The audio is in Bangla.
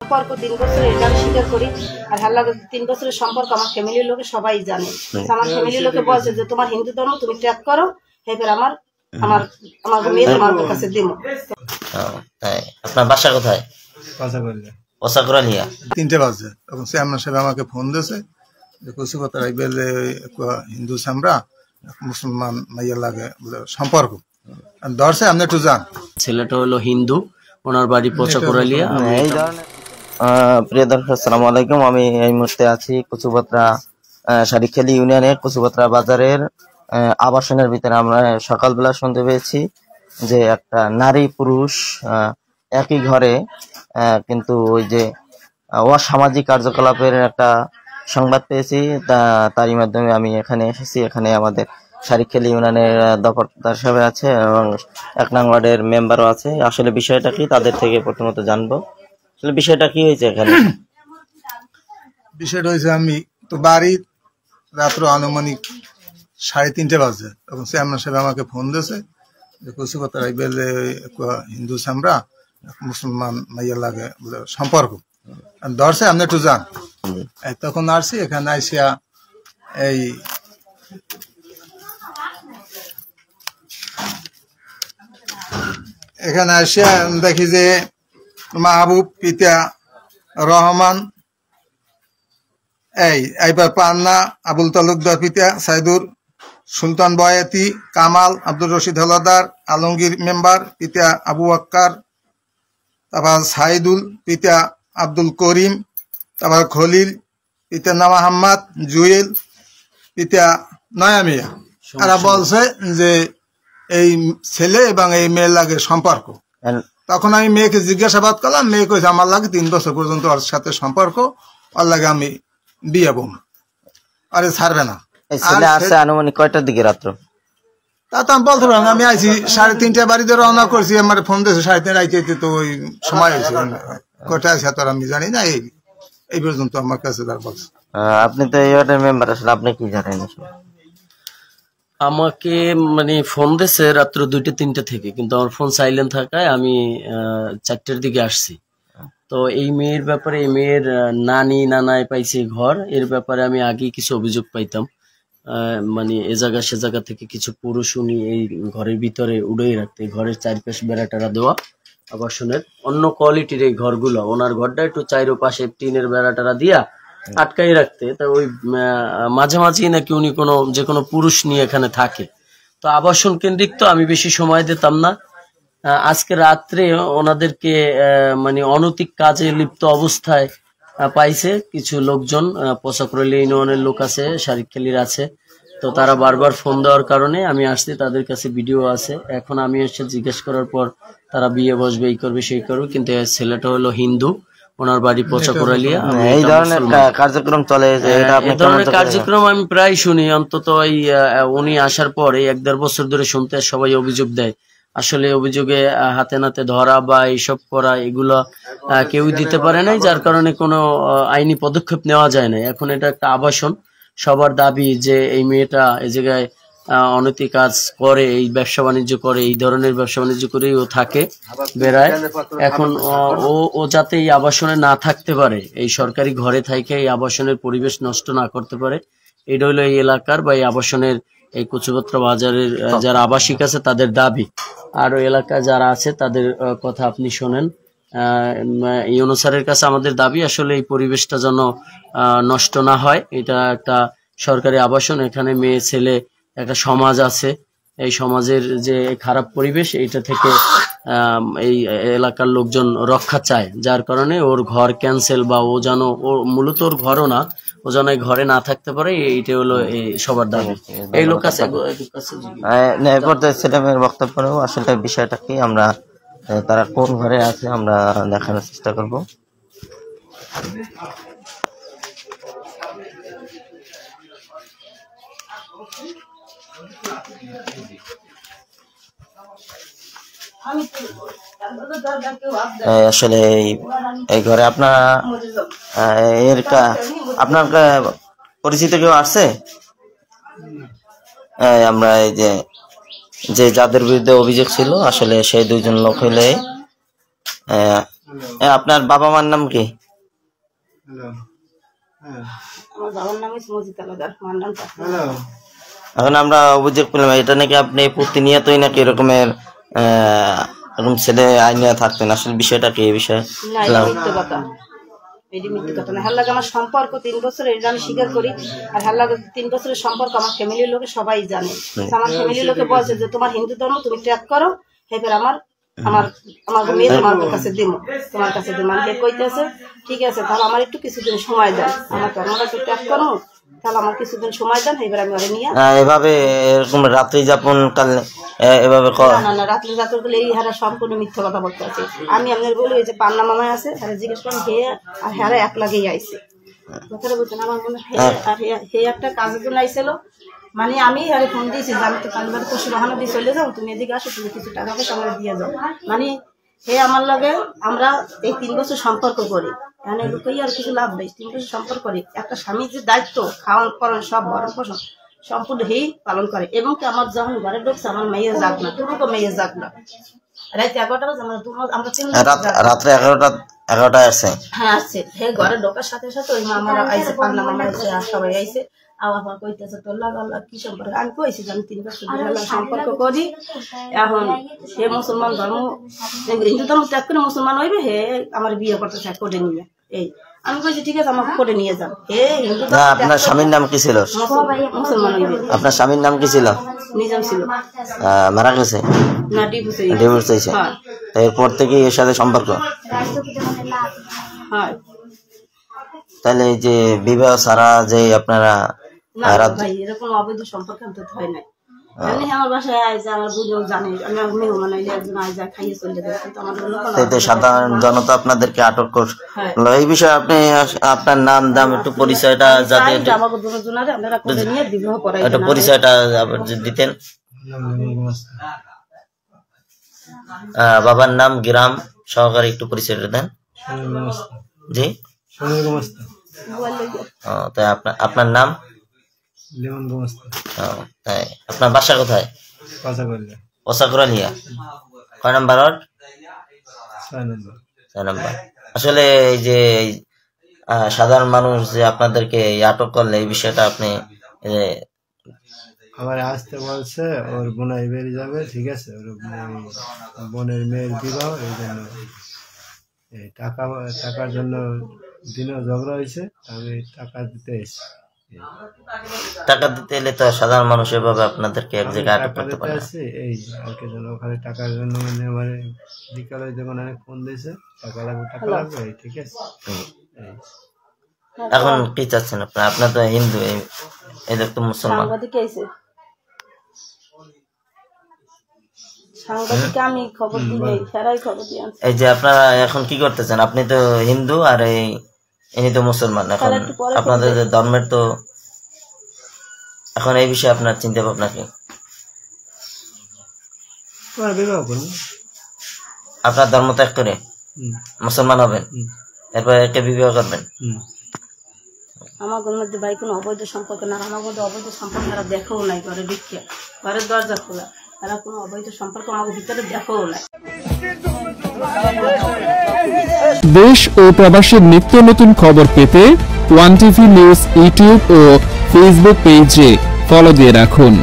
সম্পর্ক 3 বছর এটা আমি স্বীকার করি। আর হাল্লা 3 বছরের সম্পর্ক আমার ফ্যামিলির লোকে সবাই জানে। আমার ফ্যামিলির লোকে বলছে যে তোমার হিন্দু ধর্ম তুমি ত্যাগ করো, এবার আমার মেয়ে তোমার কাছে দিব। আপনার বাসা কোথায়? পচাকরালিয়া। 3টে বাজে তখন চেয়ারম্যান সাহেব আমাকে ফোন দিয়েছে যে কচুপাতা রাইবেলে হিন্দু সামরা মুসলমান মাইয়া লাগে সম্পর্ক ধরছে, আপনি একটু যান। ছেলেটা হলো হিন্দু, ওনার বাড়ি পচাকরালিয়া। এই ধরনের প্রিয় দর্শক আসসালামু আলাইকুম, আমি এই মুহূর্তে আছি কচুপাত্রা শারিখালী ইউনিয়নের কচুপাত্রা বাজারের আবাসনের ভিতরে। আমরা সকালবেলা শুনতে পেয়েছি যে একটা নারী পুরুষ একই ঘরে কিন্তু ওই যে অসামাজিক কার্যকলাপের একটা সংবাদ পেয়েছি, তারই মাধ্যমে আমি এখানে এসেছি। এখানে আমাদের শারিখালী ইউনিয়নের দফতর সাহেব আছে এবং 1 নং ওয়ার্ডের মেম্বারও আছে। আসলে বিষয়টা কি তাদের থেকে প্রথমত জানবো, আসলে বিষয়টা কি হয়েছে এখানে। বিষয়টা হয়েছে আমি তো বাড়ি রাত্র আনুমানিক 3:30 বাজে তখন চেয়ারম্যান সাহেব আমাকে ফোন দিয়েছে যে কচুপাতা রাইবেলে হিন্দু সামরা মুসলমান মাইয়া লাগে সম্পর্ক ধরছে, আপনি একটু যান। তখন আসছি, এখানে আইসিয়া এই এখানে আসিয়া দেখি যে মাহবুব পিতা রহমান, এইবার পান্না আবুল তালুকদার পিতা সাইদুর, সুলতান বয়াতি, কামাল, আব্দুর রশিদ হলাদার, আলমগীর মেম্বার পিতা আবু আক্কার, তারপর সাইদুল পিতা আব্দুল করিম, তারপর খলিল পিতা নামাহাম্মদ, জুয়েল পিতা নয়া মিয়া। তারা বলছে যে এই ছেলে এবং এই মেয়ের লাগে সম্পর্ক। তখন আমি মেয়েকে জিজ্ঞাসাবাদ করলাম, মেয়ে কইছে আমার লাগে 3 বছর পর্যন্ত ওর সাথে সম্পর্ক, ওর লাগে আমি বিয়ে বম, আরে ছাড়বে না। ছেলে আসছে আনুমানিক কয়টার দিকে রাত্র? তা তো আমি বলতে পারলাম, আমি আইছি 3:30 বাড়িতে রওনা করছি, আমার ফোন দিয়েছে 3:30 আইতে, তো ওই সময় হয়েছে কটা আছে তো আমি জানি না। এই পর্যন্ত আমার কাছে তার বলছে। আপনি তো এই ওয়ার্ডের মেম্বার, আসলে আপনি কি জানেন? আমাকে মানে ফোন দিয়েছে রাত্র 2টা-3টা থেকে, কিন্তু আমার ফোন সাইলেন্ট থাকায় আমি 4টার দিকে আসছি। তো এই মেয়ের ব্যাপারে, এই মেয়ের নানায় পাইছে ঘর, এর ব্যাপারে আমি আগে কিছু অভিযোগ পাইতাম। মানে এ জায়গা সে জায়গা থেকে কিছু পুরুষ উনি এই ঘরের ভিতরে উড়েই রাখতে, ঘরের চারপাশে বেড়াটারা দেওয়া আবাসনের অন্য কোয়ালিটির এই ঘরগুলো, ওনার ঘরটা একটু চারপাশে টিনের বেড়াটারা দিয়া আটকাই রাখতে। তা ওই মাঝামাঝি নাকি উনি যে কোনো পুরুষ নিয়ে এখানে থাকে। তো আবাসন কেন্দ্রিক তো আমি বেশি সময় দিতাম না। আজকে রাত্রে ওনাদেরকে মানে অনৈতিক কাজে লিপ্ত অবস্থায় পাইছে কিছু লোকজন, পচাকরালী ইউনিয়নের লোক আছে, শারিখালীর আছে। তো তারা বারবার ফোন দেওয়ার কারণে আমি আসছি, তাদের কাছে ভিডিও আছে। এখন আমি এসে জিজ্ঞেস করার পর তারা বিয়ে বসবে, এই করবে সেই করবে, কিন্তু ছেলেটা হলো হিন্দু, ওনার বাড়ি পচাকরালিয়া। এই ধরনের কার্যক্রম চলে, এই ধরনের কার্যক্রম আমি প্রায় শুনি। অন্তত এই উনি আসার পর এই 1-1.5 বছর ধরে শুনতে সবাই অভিযোগ দেয়। আসলে অভিযোগে হাতে নাতে ধরা বা এইসব করা, এগুলো কেউই দিতে পারে নাই, যার কারণে কোনো আইনি পদক্ষেপ নেওয়া যায় না। এখন এটা একটা আবাসন, সবার দাবি যে এই মেয়েটা এই জায়গায় অনৈতিক কাজ করে, এই ব্যবসা বাণিজ্য করে, এই ধরনের ব্যবসা বাণিজ্য করেই ও থাকে, বেড়ায়। এখন ও যাতে এই আবাসনে না থাকতে পারে, এই সরকারি ঘরে থাকে এই আবাসনের পরিবেশ নষ্ট না করতে পারে, এটা হলো এই এলাকার বা এই আবাসনের, এই কচুপাত্রা বাজারের যারা আবাসিক আছে তাদের দাবি। আর ওই এলাকায় যারা আছে তাদের কথা আপনি শোনেন। ইউনূস স্যারের কাছে আমাদের দাবি আসলে এই পরিবেশটা যেন নষ্ট না হয়। এটা একটা সরকারি আবাসন, এখানে মেয়ে ছেলে একটা সমাজ আছে, এই সমাজের যে খারাপ পরিবেশ এইটা থেকে এই এলাকার লোকজন রক্ষা চায়, যার কারণে ওর ঘর ক্যান্সেল বা ও যেন, ও মূলত ওর ঘরও না, ও যেন এই ঘরে না থাকতে পারে, এইটা হলো এই সবার দাবি। এই লোক আছে ছেলে মেয়ের বক্তব্য নেব, আসলে বিষয়টা কি, আমরা তারা কোন ঘরে আছে আমরা দেখানোর চেষ্টা করবো। আসলে এই ঘরে আপনার পরিচিত কেউ আসছে? আমরা এই যে যে যাদের বিরুদ্ধে অভিযোগ ছিল আসলে সেই দুইজন লোক হইলে আপনার বাবা মার নাম কি? আমার বাবার নাম হচ্ছে মজিদ আলাদার, আমার নাম এখন আমরা অভিযোগ পেলাম এটা নাকি আপনি প্রতিনিয়তই নাকি এরকমের এরকম ছেলে আইনে থাকতেন, আসলে বিষয়টা কি? এই বিষয়ে না, এটা মিথ্যে কথা, এটি মিথ্যে কথা না। হার লাগে আমার সম্পর্ক 3 বছর, এটা আমি স্বীকার করি। আর হার লাগে 3 বছরের সম্পর্ক আমার ফ্যামিলির লোকে সবাই জানে। আমার ফ্যামিলির লোকে বলছে যে তোমার হিন্দু ধর্ম তুমি ত্যাগ করো, এবার আমার আমার আমার মেয়ে তোমার কাছে দিব, তোমার কাছে দিব। আমি কইতেছে ঠিক আছে, তাহলে আমার একটু কিছুদিন সময় দেন, আমার ধর্মটাকে ত্যাগ করো, তাহলে আমার কিছুদিন সময় দেন, এবার আমি ওরে নিয়ে এভাবে এরকম রাত্রি যাপন কালে এভাবে না না রাত্রি যাপন করলে এই হারা সম্পূর্ণ মিথ্যা কথা বলতে আছে। আমি আপনার বলি ওই যে পান্না মামায় আছে, হারা জিজ্ঞেস করলাম হে আর হারা এক লাগেই আইছে, কথাটা বলছেন। আমার মনে হয় হে একটা কাজের জন্য আইছিল, মানে আমি আরে ফোন দিয়েছি যে আমি তো কালবারে পশু বাহানা দিয়ে চলে যাও, তুমি এদিকে আসো, তুমি কিছু টাকা পয়সা আমার দিয়ে যাও। মানে হে আমার লাগে আমরা এই 3 বছর সম্পর্ক করি, মানে লোকই আর কিছু লাভ নেই। 3 বছর সম্পর্ক করি, একটা স্বামীর যে দায়িত্ব খাওয়ান পড়ান সব ভরণ পোষণ সম্পূর্ণ হেই পালন করে। এবং কি আমার যখন ঘরে ঢুকছে আমার মেয়ে যাক না, দুটো মেয়ে যাক না, রাত 11টা বাজে আমরা রাত্রে 11টায় আসছে। হ্যাঁ আসছে, হে ঘরে ঢোকার সাথে সাথে ওই মামারা আইসে, পান্না মামা আইসে, আর সবাই আইসে। আবার কইতেছে তোর লাগা কি সম্পর্ক? আমি কইছি যে আমি 3 বছর সম্পর্ক করি। এখন হে মুসলমান ধর্ম, হিন্দু ধর্ম ত্যাগ করে মুসলমান হইবে, হে আমার বিয়ে করতে চায় করে নিয়ে। এই আমি কইছি ঠিক আছে, আমাকে করে নিয়ে যান। হে হিন্দু ধর্ম। আপনার স্বামীর নাম কি ছিল? মুসলমান হইবে। আপনার স্বামীর নাম কি ছিল? নিজাম ছিল। মারা গেছে না, ডিভোর্স হয়েছে। এরপর থেকে এর সাথে সম্পর্ক? হ্যাঁ। তাহলে এই যে বিবাহ ছাড়া যে আপনারা ভাই এরকম অবৈধ সম্পর্ক হয় নাই। আমার বাসায় আইসে, আমার বুঝেও জানে, আমি মেহমান হইলে একজন আয় যায় খাইয়ে চলে যায়, কিন্তু আমাদের সাধারণ জনতা আপনাদেরকে আটক করলো। এই বিষয়ে আপনি আপনার নাম দাম একটু পরিচয়টা যাতে একটু পরিচয়টা দিতেন। বাবার নাম, গ্রাম সহকারে একটু পরিচয়টা দেন। জি, তাই আপনার নাম? আপনার বাসা কোথায়? পচাকরালিয়া। কয় নাম্বার ওয়ার্ড? 6 নাম্বার। আসলে এই যে সাধারণ মানুষ যে আপনাদেরকে আটক করলে এই বিষয়টা আপনি আমার আসতে বলছে, ওর বোনাই বেরিয়ে যাবে, ঠিক আছে, ওর বোনের মেয়ের বিবাহ, এই জন্য এই টাকার জন্য দিনও ঝগড়া হয়েছে, আমি টাকা দিতে এসেছি। টাকা দিতে এলে তো সাধারণ মানুষ এভাবে আপনাদেরকে এক জায়গায় আটক করতে পারে। এই আর কি জন্য ওখানে টাকার জন্য মানে বিকালে যখন আমি ফোন দিয়েছে টাকা লাগবে, ঠিক আছে। এখন কি চাচ্ছেন আপনার? আপনার তো হিন্দু, এদের তো মুসলমান। এই যে আপনারা এখন কি করতেছেন? আপনি তো হিন্দু আর ইনি তো মুসলমান। এখন আপনাদের ধর্মের তো এখন এই বিষয়ে আপনার চিন্তা ভাবনা কি? আপনার ধর্ম ত্যাগ করে মুসলমান হবেন, এরপর একটা বিবাহ করবেন? আমার মধ্যে ভাই কোনো অবৈধ সম্পর্ক না, আমার মধ্যে অবৈধ সম্পর্ক তারা দেখেও নাই। ঘরে ঢুকিয়া ঘরের দরজা খোলা, তারা কোনো অবৈধ সম্পর্ক আমার ভিতরে দেখেও নাই। দেশ ও প্রবাসের নিত্য নতুন খবর পেতে ওয়ান টিভি নিউজ ইউটিউব ও ফেসবুক পেজে ফলো দিয়ে রাখুন।